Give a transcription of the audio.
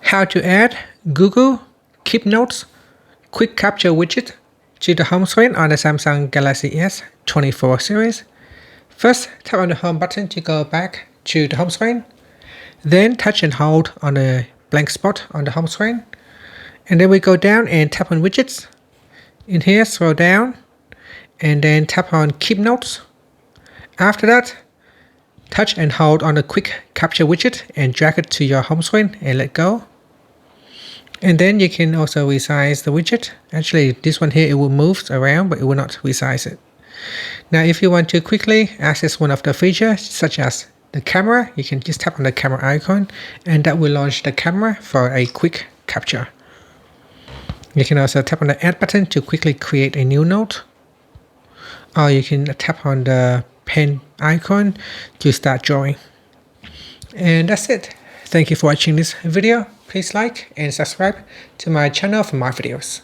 how to add Google Keep Notes Quick Capture widget to the home screen on the Samsung Galaxy S24 series. First, tap on the home button to go back to the home screen. Then touch and hold on the blank spot on the home screen. And then we go down and tap on widgets. In here, scroll down and then tap on Keep Notes. After that, touch and hold on the Quick Capture widget and drag it to your home screen and let go. And then you can also resize the widget. Actually, this one here, it will move around, but it will not resize it. Now, if you want to quickly access one of the features, such as the camera, you can just tap on the camera icon, and that will launch the camera for a quick capture. You can also tap on the Add button to quickly create a new note. Or you can tap on the pen icon to start drawing. And that's it. Thank you for watching this video. Please like and subscribe to my channel for more videos.